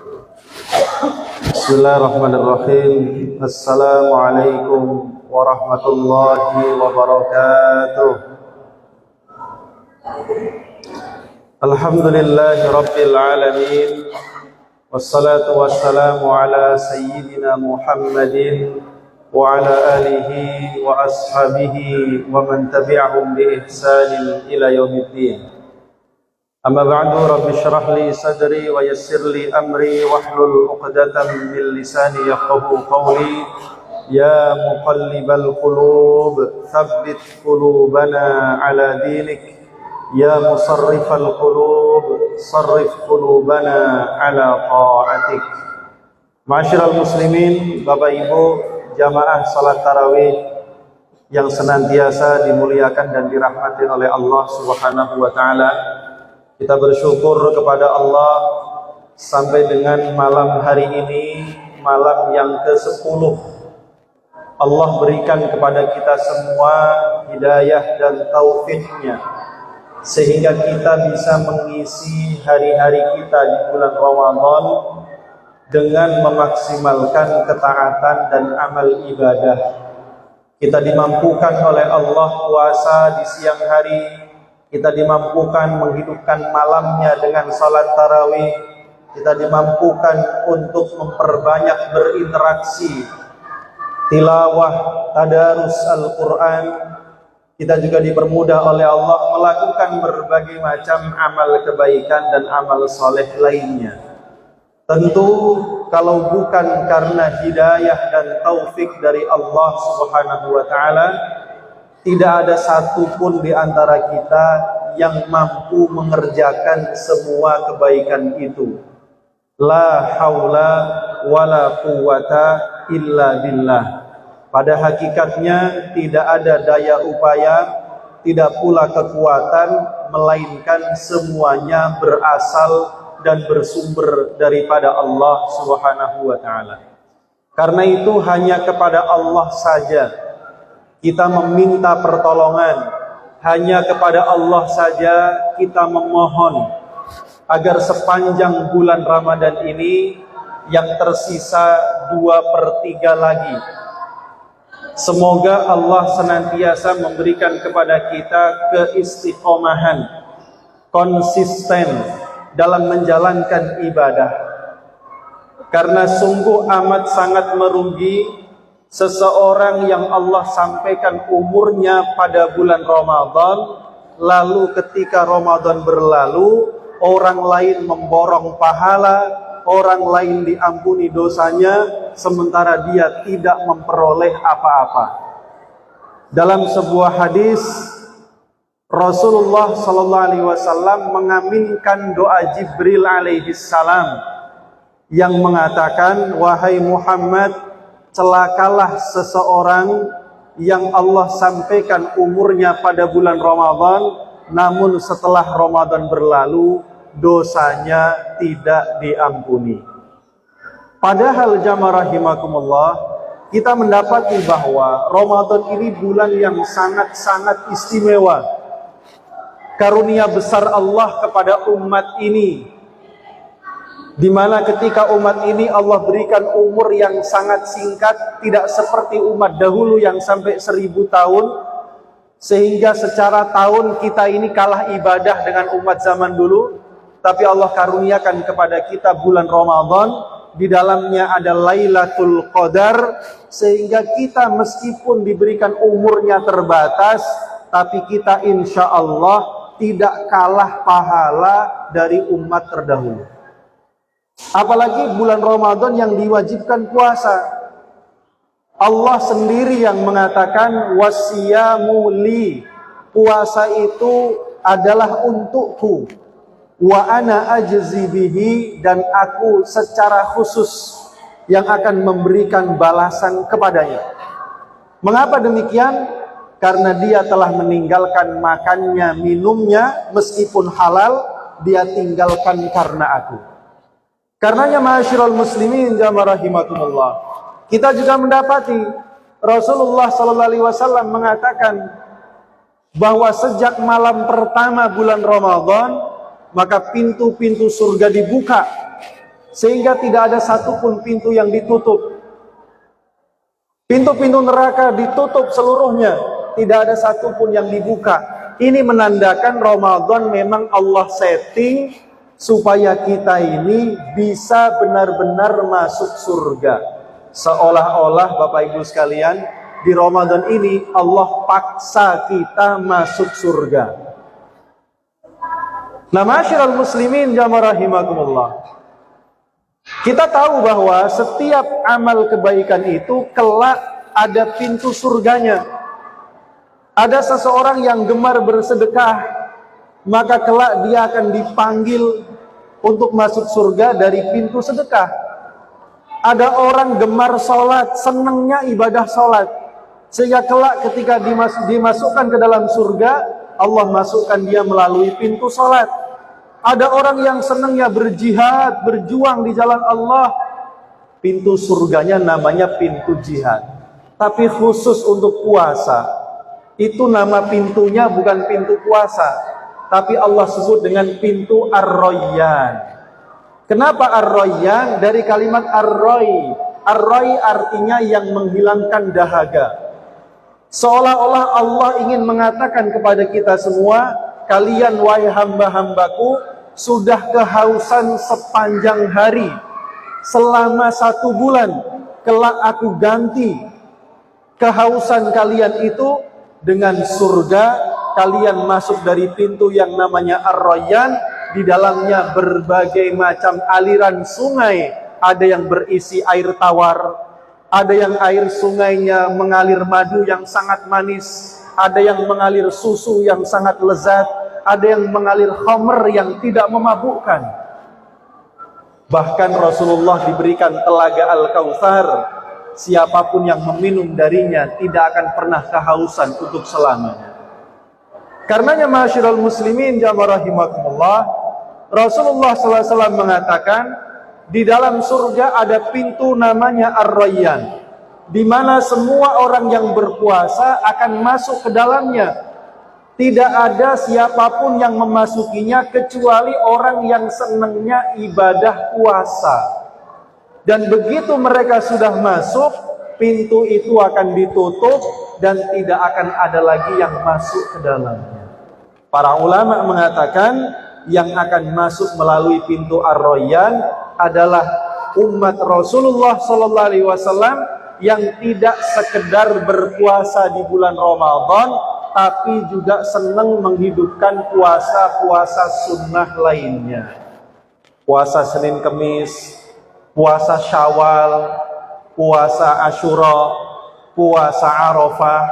Bismillahirrahmanirrahim. Assalamualaikum warahmatullahi wabarakatuh. Alhamdulillahi rabbil alamin. Wassalatu wassalamu ala sayyidina Muhammadin wa ala alihi wa ashabihi wa man tabi'ahum bi ihsanin ila yaumiddin. Amma ba'du, rabbi syrah li sadri wa yassir li amri wahlul 'uqdatam min lisani yafqahu qawli. Ya muqallibal qulub tsabbit qulubana ala dinik. Ya musarrifal qulub sarrif qulubana ala ta'atik. Ma'asyiral muslimin, Bapak Ibu jamaah salat tarawih yang senantiasa dimuliakan dan dirahmati oleh Allah Subhanahu wa taala. Kita bersyukur kepada Allah sampai dengan malam hari ini, malam yang ke-10. Allah berikan kepada kita semua hidayah dan taufiknya, sehingga kita bisa mengisi hari-hari kita di bulan Ramadan dengan memaksimalkan ketaatan dan amal ibadah. Kita dimampukan oleh Allah puasa di siang hari, kita dimampukan menghidupkan malamnya dengan salat tarawih, kita dimampukan untuk memperbanyak berinteraksi, tilawah, tadarus Al-Quran. Kita juga dipermudah oleh Allah melakukan berbagai macam amal kebaikan dan amal soleh lainnya. Tentu kalau bukan karena hidayah dan taufik dari Allah Subhanahu wa ta'ala, tidak ada satupun di antara kita yang mampu mengerjakan semua kebaikan itu. La haula wala quwata illa billah. Pada hakikatnya tidak ada daya upaya, tidak pula kekuatan, melainkan semuanya berasal dan bersumber daripada Allah Subhanahu wa ta'ala. Karena itu hanya kepada Allah saja kita meminta pertolongan, hanya kepada Allah saja kita memohon agar sepanjang bulan Ramadan ini yang tersisa 2/3 lagi, semoga Allah senantiasa memberikan kepada kita keistiqomahan, konsisten dalam menjalankan ibadah. Karena sungguh amat sangat merugi seseorang yang Allah sampaikan umurnya pada bulan Ramadan, lalu ketika Ramadan berlalu, orang lain memborong pahala, orang lain diampuni dosanya, sementara dia tidak memperoleh apa-apa. Dalam sebuah hadis, Rasulullah SAW mengaminkan doa Jibril alaihi salam yang mengatakan, wahai Muhammad, celakalah seseorang yang Allah sampaikan umurnya pada bulan Ramadan, namun setelah Ramadan berlalu dosanya tidak diampuni. Padahal jamaah rahimakumullah, kita mendapati bahwa Ramadan ini bulan yang sangat-sangat istimewa. Karunia besar Allah kepada umat ini, di mana ketika umat ini Allah berikan umur yang sangat singkat, tidak seperti umat dahulu yang sampai 1000 tahun, sehingga secara tahun kita ini kalah ibadah dengan umat zaman dulu. Tapi Allah karuniakan kepada kita bulan Ramadan, di dalamnya ada Lailatul Qadar, sehingga kita meskipun diberikan umurnya terbatas, tapi kita insya Allah tidak kalah pahala dari umat terdahulu. Apalagi bulan Ramadan yang diwajibkan puasa. Allah sendiri yang mengatakan wasiyamu li, puasa itu adalah untukku, wa ana ajzi bihi, dan aku secara khusus yang akan memberikan balasan kepadanya. Mengapa demikian? Karena dia telah meninggalkan makannya, minumnya, meskipun halal, dia tinggalkan karena aku. Karenanya ma'asyiral muslimin jamaah rahimakumullah, kita juga mendapati Rasulullah SAW mengatakan bahwa sejak malam pertama bulan Ramadan, maka pintu-pintu surga dibuka sehingga tidak ada satupun pintu yang ditutup. Pintu-pintu neraka ditutup seluruhnya, tidak ada satupun yang dibuka. Ini menandakan Ramadan memang Allah setting supaya kita ini bisa benar-benar masuk surga. Seolah-olah Bapak Ibu sekalian, di Ramadan ini Allah paksa kita masuk surga. Nah, masyiral muslimin jamaah rahimakumullah. Kita tahu bahwa setiap amal kebaikan itu kelak ada pintu surganya. Ada seseorang yang gemar bersedekah, maka kelak dia akan dipanggil untuk masuk surga dari pintu sedekah. Ada orang gemar sholat, senangnya ibadah sholat, sehingga kelak ketika dimasukkan ke dalam surga, Allah masukkan dia melalui pintu sholat. Ada orang yang senangnya berjihad, berjuang di jalan Allah, pintu surganya namanya pintu jihad. Tapi khusus untuk puasa, itu nama pintunya bukan pintu puasa, tapi Allah sebut dengan pintu Ar-Rayyan. Kenapa Ar-Rayyan? Dari kalimat Ar-Ray. Ar-Ray artinya yang menghilangkan dahaga. Seolah-olah Allah ingin mengatakan kepada kita semua, kalian wahai hamba-hambaku sudah kehausan sepanjang hari, selama 1 bulan, kelak aku ganti kehausan kalian itu dengan surga. Kalian masuk dari pintu yang namanya Ar-Rayyan, di dalamnya berbagai macam aliran sungai, ada yang berisi air tawar, ada yang air sungainya mengalir madu yang sangat manis, ada yang mengalir susu yang sangat lezat, ada yang mengalir khamr yang tidak memabukkan. Bahkan Rasulullah diberikan telaga Al-Kautsar, siapapun yang meminum darinya tidak akan pernah kehausan untuk selamanya. Karenanya masyiral muslimin jamaah rahimakumullah, Rasulullah SAW mengatakan di dalam surga ada pintu namanya Ar-Rayyan, di mana semua orang yang berpuasa akan masuk ke dalamnya. Tidak ada siapapun yang memasukinya kecuali orang yang senangnya ibadah puasa. Dan begitu mereka sudah masuk, pintu itu akan ditutup dan tidak akan ada lagi yang masuk ke dalamnya. Para ulama mengatakan yang akan masuk melalui pintu Ar-Rayyan adalah umat Rasulullah SAW yang tidak sekedar berpuasa di bulan Ramadan, tapi juga senang menghidupkan puasa-puasa sunnah lainnya. Puasa Senin Kemis, puasa Syawal, puasa Asyura, puasa Arafah,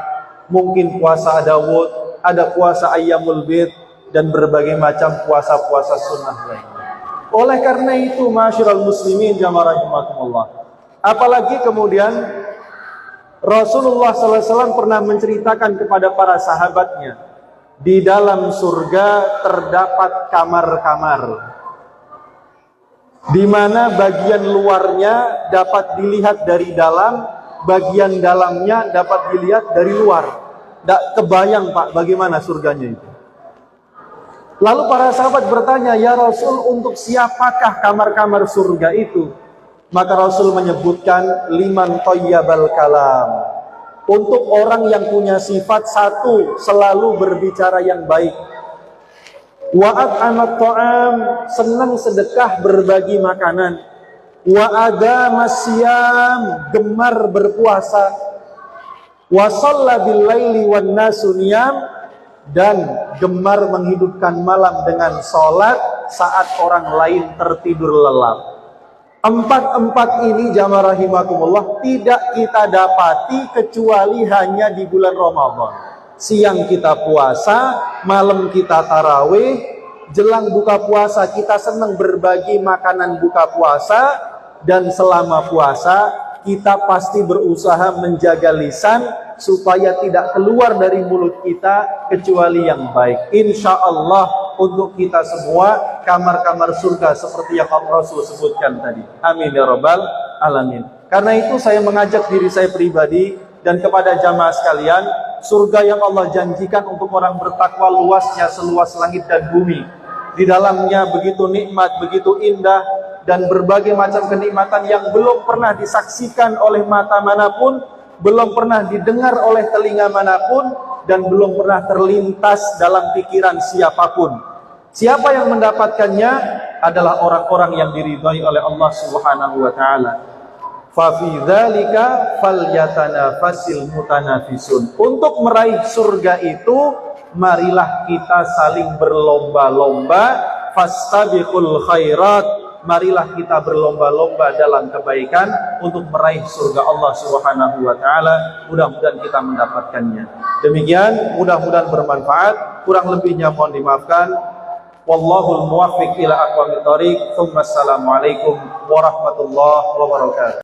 mungkin puasa Dawud, ada puasa Ayyamul Bid, dan berbagai macam puasa-puasa sunnah lainnya. Oleh karena itu, masyiral muslimin jamaah rahimakumullah, apalagi kemudian Rasulullah SAW pernah menceritakan kepada para sahabatnya, di dalam surga terdapat kamar-kamar, di mana bagian luarnya dapat dilihat dari dalam, bagian dalamnya dapat dilihat dari luar. Tidak kebayang Pak bagaimana surganya itu. Lalu para sahabat bertanya, ya Rasul, untuk siapakah kamar-kamar surga itu? Maka Rasul menyebutkan liman thayyabal kalam, untuk orang yang punya sifat satu, selalu berbicara yang baik. Wa at'amat ta'am, senang sedekah berbagi makanan. Wa adamas siyam, gemar berpuasa. Wa shalla bil laili wan nasu niyam, dan gemar menghidupkan malam dengan sholat saat orang lain tertidur lelap. Empat ini jamaah rahimakumullah tidak kita dapati kecuali hanya di bulan Ramadan. Siang kita puasa, malam kita tarawih, jelang buka puasa kita senang berbagi makanan buka puasa, dan selama puasa kita pasti berusaha menjaga lisan supaya tidak keluar dari mulut kita kecuali yang baik. Insya Allah untuk kita semua kamar-kamar surga seperti yang Rasul sebutkan tadi. Amin ya rabbal alamin. Karena itu saya mengajak diri saya pribadi dan kepada jamaah sekalian, surga yang Allah janjikan untuk orang bertakwa luasnya seluas langit dan bumi. Di dalamnya begitu nikmat, begitu indah, dan berbagai macam kenikmatan yang belum pernah disaksikan oleh mata manapun, belum pernah didengar oleh telinga manapun, dan belum pernah terlintas dalam pikiran siapapun. Siapa yang mendapatkannya adalah orang-orang yang diridhai oleh Allah Subhanahu wa taala. Fa fi dzalika falyatanafasil mutanafisun. Untuk meraih surga itu, marilah kita saling berlomba-lomba, fastabiqul khairat. Marilah kita berlomba-lomba dalam kebaikan untuk meraih surga Allah Subhanahu wa taala. Mudah-mudahan kita mendapatkannya. Demikian, mudah-mudahan bermanfaat. Kurang lebihnya mohon dimaafkan. Wallahul muwaffiq ila aqwamit thoriq. Assalamualaikum warahmatullahi wabarakatuh.